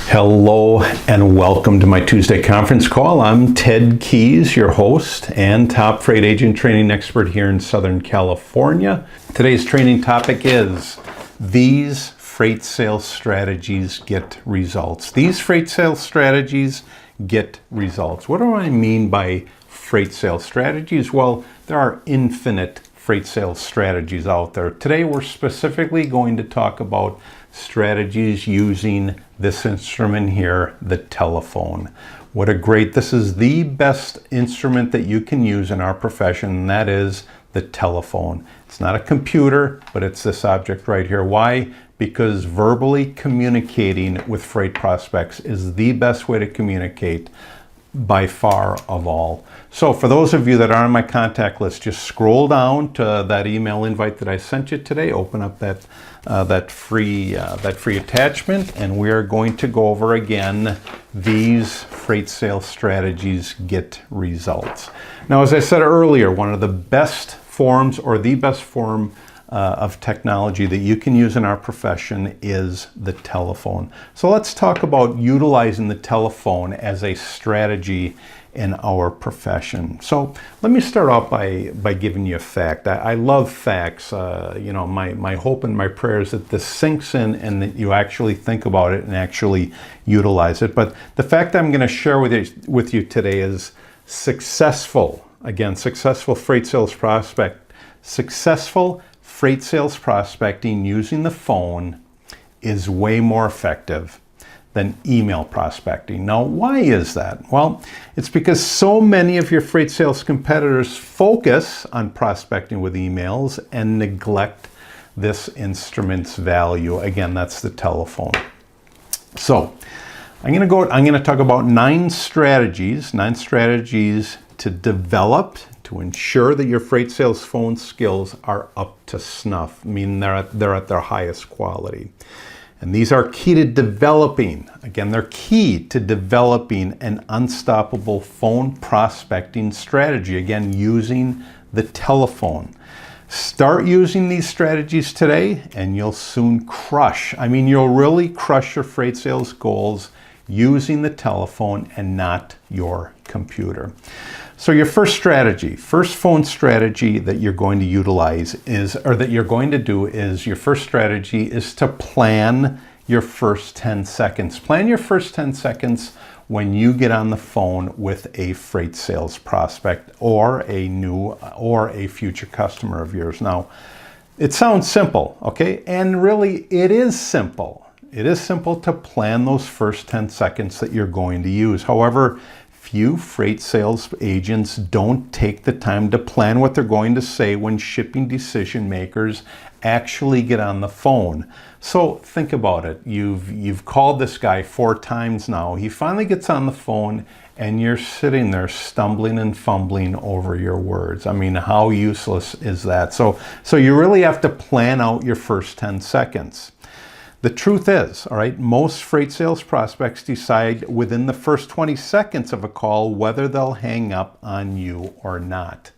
Hello and welcome to my Tuesday conference call. I'm Ted Keys, your host and top freight agent training expert here in Southern California. Today's training topic is these freight sales strategies get results. These freight sales strategies get results. What do I mean by freight sales strategies? Well, there are infinite freight sales strategies out there. Today we're specifically going to talk about strategies using this instrument here, the telephone. This is the best instrument that you can use in our profession, and that is the telephone. It's not a computer, but it's this object right here. Why? Because verbally communicating with freight prospects is the best way to communicate by far of all. So for those of you that are on my contact list, just scroll down to that email invite that I sent you today, open up that free attachment, and we are going to go over again these freight sales strategies get results. Now, as I said earlier, one of the best forms or the best form of technology that you can use in our profession is the telephone. So let's talk about utilizing the telephone as a strategy in our profession. So let me start off by giving you a fact. I love facts. My hope and my prayer is that this sinks in and that you actually think about it and actually utilize it. But the fact I'm going to share with you today is successful freight sales prospecting using the phone is way more effective than email prospecting. Now, why is that? Well, it's because so many of your freight sales competitors focus on prospecting with emails and neglect this instrument's value. Again, that's the telephone. So I'm going to talk about nine strategies to develop to ensure that your freight sales phone skills are up to snuff, meaning they're at their highest quality. And these are key to developing, they're key to developing an unstoppable phone prospecting strategy, using the telephone. Start using these strategies today and you'll soon you'll really crush your freight sales goals using the telephone and not your computer. So your first phone strategy that you're going to utilize your first strategy is to plan your first 10 seconds. Plan your first 10 seconds when you get on the phone with a freight sales prospect or a future customer of yours. Now, it sounds simple, okay? And really, it is simple. It is simple to plan those first 10 seconds that you're going to use. However, few freight sales agents don't take the time to plan what they're going to say when shipping decision makers actually get on the phone. So think about it. You've called this guy 4 times now. He finally gets on the phone and you're sitting there stumbling and fumbling over your words. How useless is that? So you really have to plan out your first 10 seconds. The truth is, most freight sales prospects decide within the first 20 seconds of a call whether they'll hang up on you or not.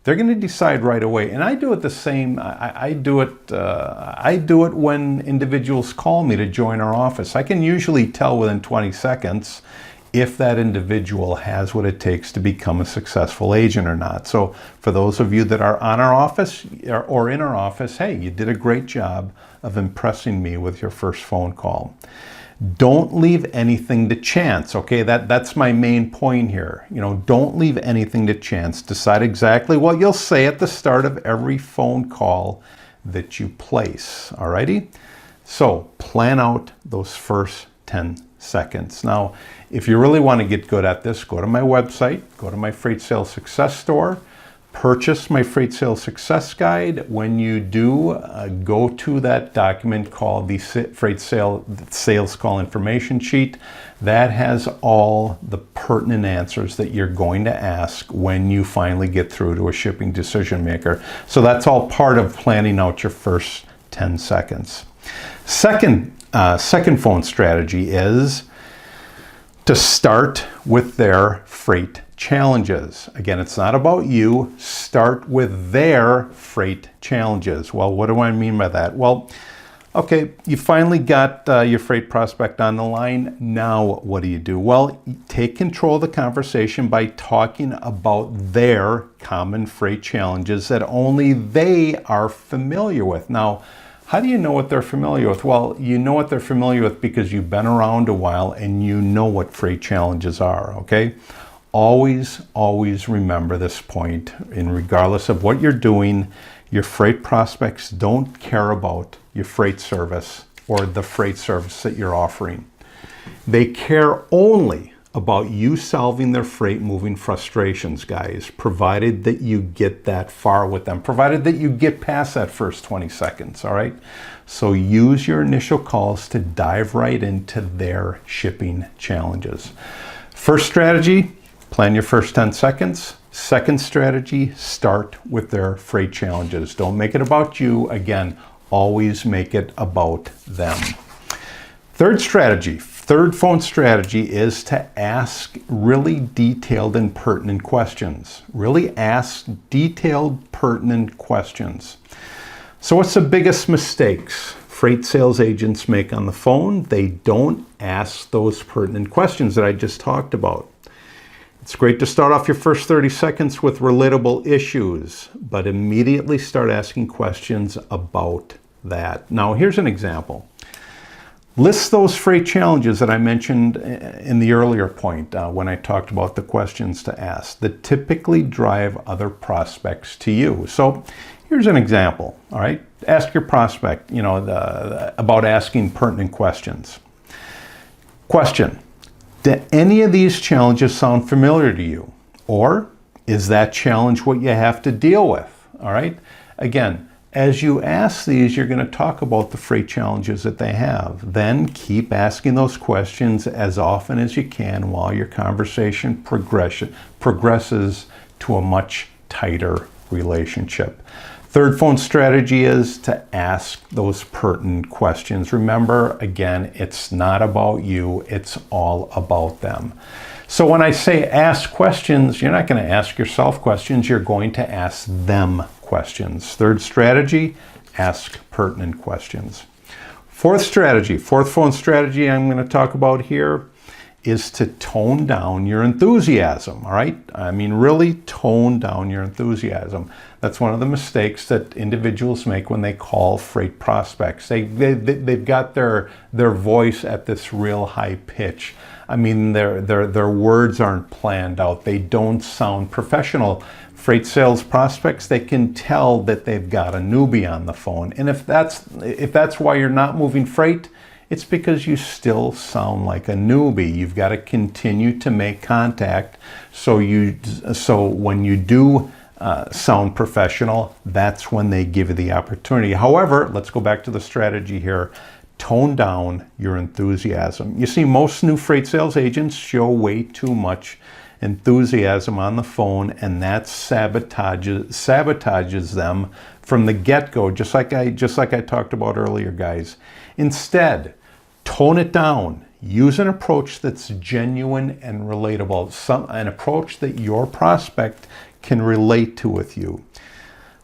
They're going to decide right away. And I do it the same. I do it when individuals call me to join our office. I can usually tell within 20 seconds if that individual has what it takes to become a successful agent or not. So for those of you that are on our office or in our office, hey, you did a great job of impressing me with your first phone call. Don't leave anything to chance, okay? That's my main point here. Don't leave anything to chance. Decide exactly what you'll say at the start of every phone call that you place, alrighty? So plan out those first 10 seconds. Now, if you really want to get good at this, go to my website, go to my Freight Sales Success Store, purchase my Freight Sales Success Guide. When you do, go to that document called the Freight Sales Call Information Sheet. That has all the pertinent answers that you're going to ask when you finally get through to a shipping decision maker. So that's all part of planning out your first 10 seconds. Second phone strategy is to start with their freight challenges. Again, it's not about you. Start with their freight challenges. Well, what do I mean by that? Well, Okay, you finally got your freight prospect on the line. Now what do? Well, take control of the conversation by talking about their common freight challenges that only they are familiar with. Now, how do you know what they're familiar with? Well, you know what they're familiar with because you've been around a while and you know what freight challenges are, okay? Always remember this point, and regardless of what you're doing, your freight prospects don't care about your freight service or the freight service that you're offering. They care only about you solving their freight moving frustrations, guys, provided that you get that far with them, provided that you get past that first 20 seconds, all right? So use your initial calls to dive right into their shipping challenges. First strategy, plan your first 10 seconds. Second strategy, start with their freight challenges. Don't make it about you. Again, always make it about them. Third phone strategy is to ask really detailed and pertinent questions. Really ask detailed, pertinent questions. So what's the biggest mistakes freight sales agents make on the phone? They don't ask those pertinent questions that I just talked about. It's great to start off your first 30 seconds with relatable issues, but immediately start asking questions about that. Now, here's an example. List those freight challenges that I mentioned in the earlier point when I talked about the questions to ask that typically drive other prospects to you. So here's an example, all right? Ask your prospect, about asking pertinent questions. Question. Do any of these challenges sound familiar to you? Or is that challenge what you have to deal with? All right. Again, as you ask these, you're going to talk about the freight challenges that they have. Then keep asking those questions as often as you can while your conversation progresses to a much tighter relationship. Third phone strategy is to ask those pertinent questions. Remember, again, it's not about you, it's all about them. So when I say ask questions, you're not going to ask yourself questions, you're going to ask them questions. Third strategy, ask pertinent questions. Fourth phone strategy I'm going to talk about here is to tone down your enthusiasm, all right? I mean, really tone down your enthusiasm. That's one of the mistakes that individuals make when they call freight prospects. They've got their voice at this real high pitch. I mean, their words aren't planned out. They don't sound professional. Freight sales prospects, they can tell that they've got a newbie on the phone. And if that's why you're not moving freight, it's because you still sound like a newbie. You've got to continue to make contact so when you do sound professional, that's when they give you the opportunity. However, let's go back to the strategy here. Tone down your enthusiasm. You see, most new freight sales agents show way too much enthusiasm on the phone, and that sabotages them from the get-go, just like I talked about earlier, guys. Instead, tone it down. Use an approach that's genuine and relatable, an approach that your prospect can relate to with you.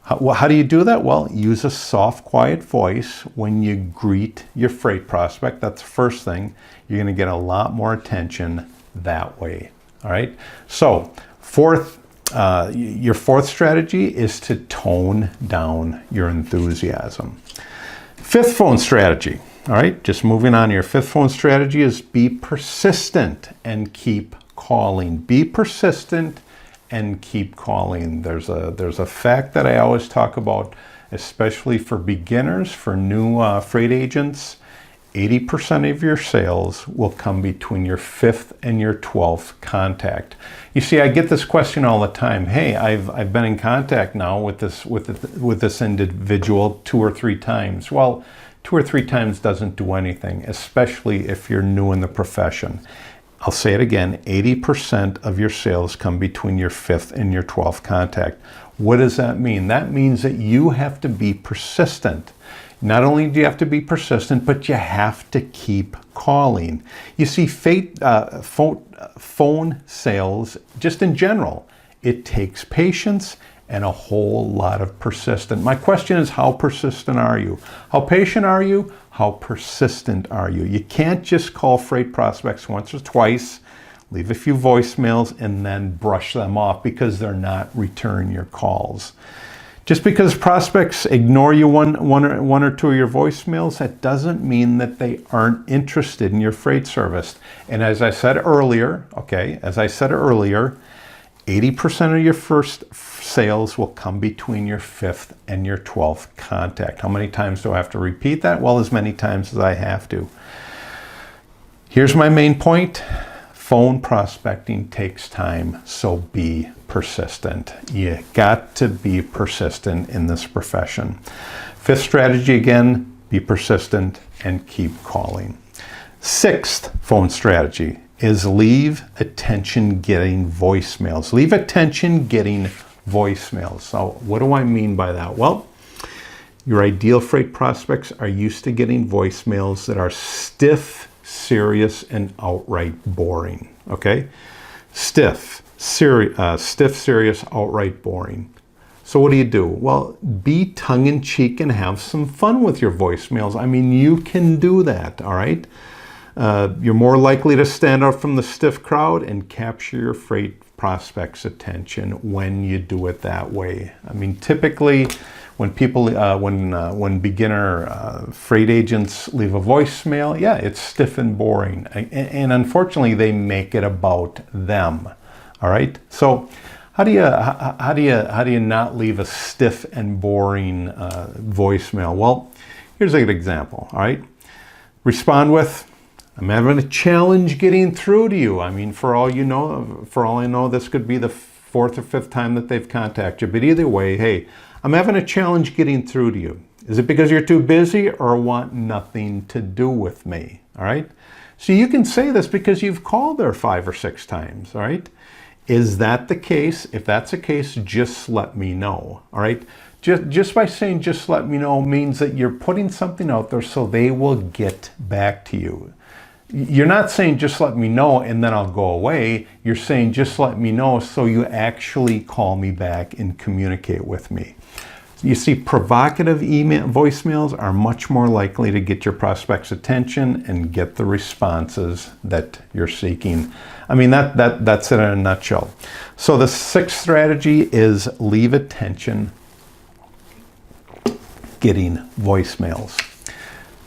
How do you do that? Well, use a soft, quiet voice when you greet your freight prospect. That's the first thing. You're going to get a lot more attention that way. All right. So, your fourth strategy is to tone down your enthusiasm. Fifth phone strategy. All right. Just moving on. Your fifth phone strategy is be persistent and keep calling. Be persistent and keep calling. There's a fact that I always talk about, especially for beginners, for new freight agents. 80% of your sales will come between your 5th and your 12th contact. You see, I get this question all the time. Hey, I've been in contact now with this individual 2 or 3 times. Well, 2 or 3 times doesn't do anything, especially if you're new in the profession. I'll say it again, 80% of your sales come between your 5th and your 12th contact. What does that mean? That means that you have to be persistent. Not only do you have to be persistent, but you have to keep calling. You see, phone sales, just in general, it takes patience and a whole lot of persistent. My question is, how persistent are you? How patient are you? How persistent are you? You can't just call freight prospects once or twice, leave a few voicemails, and then brush them off because they're not returning your calls. Just because prospects ignore you one or two of your voicemails, that doesn't mean that they aren't interested in your freight service. And as I said earlier, 80% of your first sales will come between your 5th and your 12th contact. How many times do I have to repeat that? Well, as many times as I have to. Here's my main point. Phone prospecting takes time, so be persistent. You got to be persistent in this profession. 5th strategy, again, be persistent and keep calling. 6th phone strategy is leave attention getting voicemails. Leave attention getting voicemails. So what do I mean by that? Well, your ideal freight prospects are used to getting voicemails that are stiff, serious, and outright boring. Okay? Stiff, serious, outright boring. So what do? Well, be tongue-in-cheek and have some fun with your voicemails. I mean, you can do that, all right? You're more likely to stand out from the stiff crowd and capture your freight prospects' attention when you do it that way. I mean, typically, when beginner freight agents leave a voicemail, yeah, it's stiff and boring, and unfortunately, they make it about them. All right. So, how do you not leave a stiff and boring voicemail? Well, here's a good example. All right. Respond with, "I'm having a challenge getting through to you." I mean, for all I know, this could be the 4th or 5th time that they've contacted you. But either way, hey, I'm having a challenge getting through to you. Is it because you're too busy or want nothing to do with me? All right. So you can say this because you've called there 5 or 6 times. All right. Is that the case? If that's the case, just let me know. All right. Just by saying just let me know means that you're putting something out there so they will get back to you. You're not saying just let me know and then I'll go away. You're saying just let me know so you actually call me back and communicate with me. You see, provocative voicemails are much more likely to get your prospect's attention and get the responses that you're seeking. I mean, that's it in a nutshell. So the 6th strategy is leave attention getting voicemails.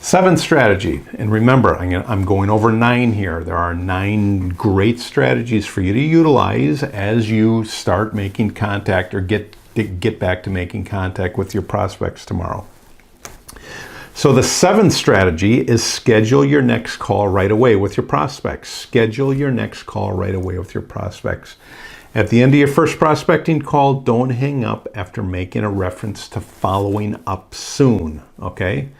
7th strategy, and remember, I'm going over 9 here. There are 9 great strategies for you to utilize as you start making contact or get back to making contact with your prospects tomorrow. So the 7th strategy is schedule your next call right away with your prospects. Schedule your next call right away with your prospects. At the end of your first prospecting call, don't hang up after making a reference to following up soon, okay?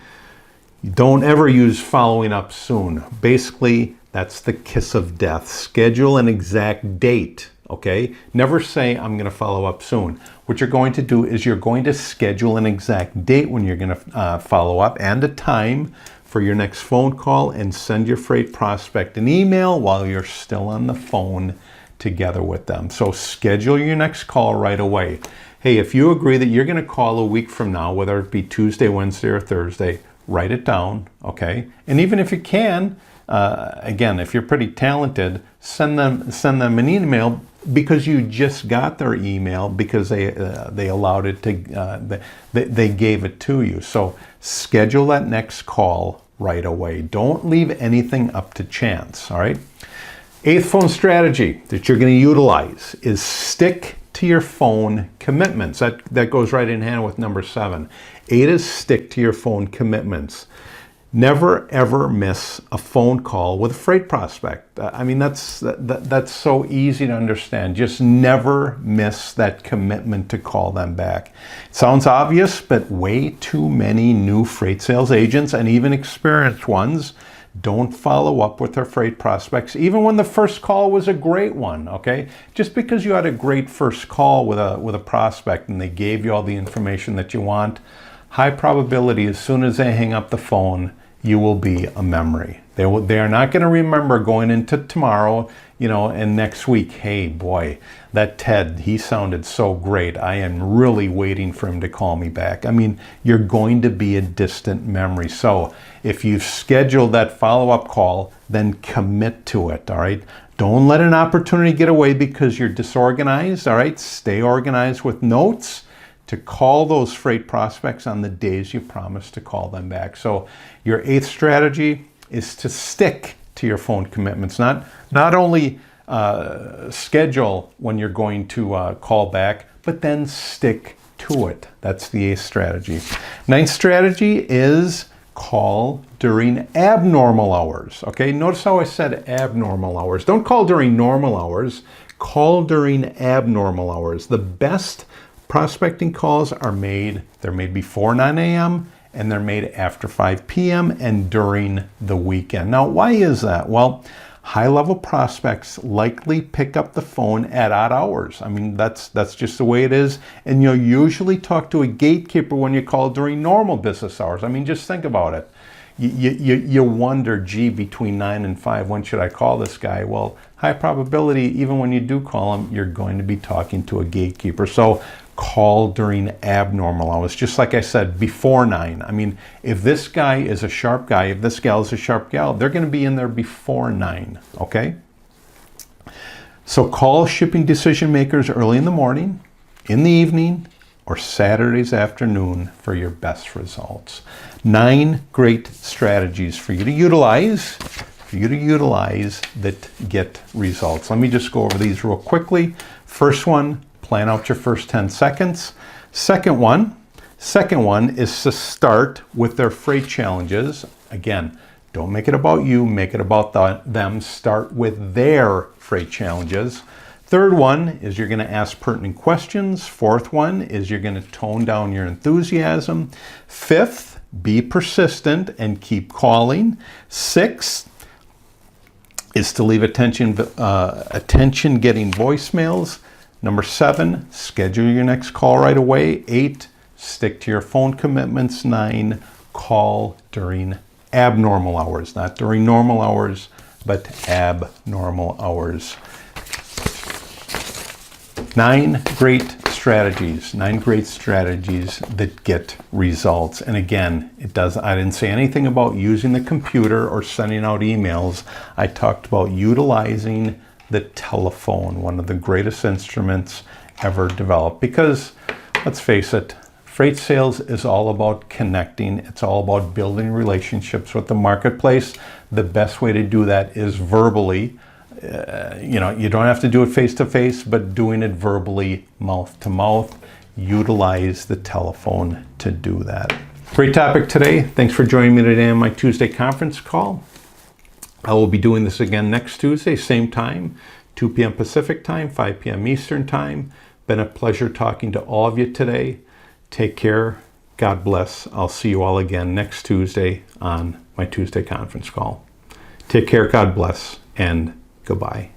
Don't ever use following up soon. Basically, that's the kiss of death. Schedule an exact date, okay? Never say, I'm going to follow up soon. What you're going to do is you're going to schedule an exact date when you're going to follow up and a time for your next phone call, and send your freight prospect an email while you're still on the phone together with them. So schedule your next call right away. Hey, if you agree that you're going to call a week from now, whether it be Tuesday, Wednesday, or Thursday, write it down, okay? And even if you can, again, if you're pretty talented, send them an email because you just got their email because they allowed it to, they gave it to you. So schedule that next call right away. Don't leave anything up to chance, all right? 8th phone strategy that you're going to utilize is stick to your phone commitments. That goes right in hand with number 7. 8 is stick to your phone commitments. Never ever miss a phone call with a freight prospect. I mean, that's so easy to understand. Just never miss that commitment to call them back. It sounds obvious, but way too many new freight sales agents and even experienced ones don't follow up with their freight prospects, even when the first call was a great one, okay? Just because you had a great first call with a prospect and they gave you all the information that you want, high probability as soon as they hang up the phone, you will be a memory. They are not going to remember going into tomorrow, and next week, hey, boy, that Ted, he sounded so great. I am really waiting for him to call me back. I mean, you're going to be a distant memory. So if you've scheduled that follow-up call, then commit to it, all right? Don't let an opportunity get away because you're disorganized, all right? Stay organized with notes to call those freight prospects on the days you promised to call them back. So your 8th strategy is to stick to your phone commitments. Not only schedule when you're going to call back, but then stick to it. That's the 8th strategy. 9th strategy is call during abnormal hours. Okay, notice how I said abnormal hours. Don't call during normal hours. Call during abnormal hours. The best prospecting calls are made, they're made before 9 a.m. and they're made after 5 p.m. and during the weekend. Now, why is that? Well, high-level prospects likely pick up the phone at odd hours. I mean, that's just the way it is. And you'll usually talk to a gatekeeper when you call during normal business hours. I mean, just think about it. You wonder, gee, between 9 and 5, when should I call this guy? Well, high probability, even when you do call him, you're going to be talking to a gatekeeper. So call during abnormal hours. Just like I said, before 9. I mean, if this guy is a sharp guy, if this gal is a sharp gal, they're going to be in there before 9, okay? So call shipping decision makers early in the morning, in the evening, or Saturdays afternoon for your best results. 9 great strategies for you to utilize that get results. Let me just go over these real quickly. First one, plan out your first 10 seconds. Second one is to start with their freight challenges. Again, don't make it about you, make it about them. Start with their freight challenges. Third one is you're going to ask pertinent questions. Fourth one is you're going to tone down your enthusiasm. Fifth, be persistent and keep calling. Sixth is to leave attention getting voicemails. Number 7, schedule your next call right away. 8, stick to your phone commitments. 9, call during abnormal hours, not during normal hours, but abnormal hours. 9 great strategies that get results. And again, I didn't say anything about using the computer or sending out emails. I talked about utilizing the telephone, one of the greatest instruments ever developed. Because let's face it, freight sales is all about connecting. It's all about building relationships with the marketplace. The best way to do that is verbally. You don't have to do it face to face, but doing it verbally, mouth to mouth. Utilize the telephone to do that. Great topic today. Thanks for joining me today on my Tuesday conference call. I will be doing this again next Tuesday, same time, 2 p.m. Pacific time, 5 p.m. Eastern time. Been a pleasure talking to all of you today. Take care. God bless. I'll see you all again next Tuesday on my Tuesday conference call. Take care. God bless. And goodbye.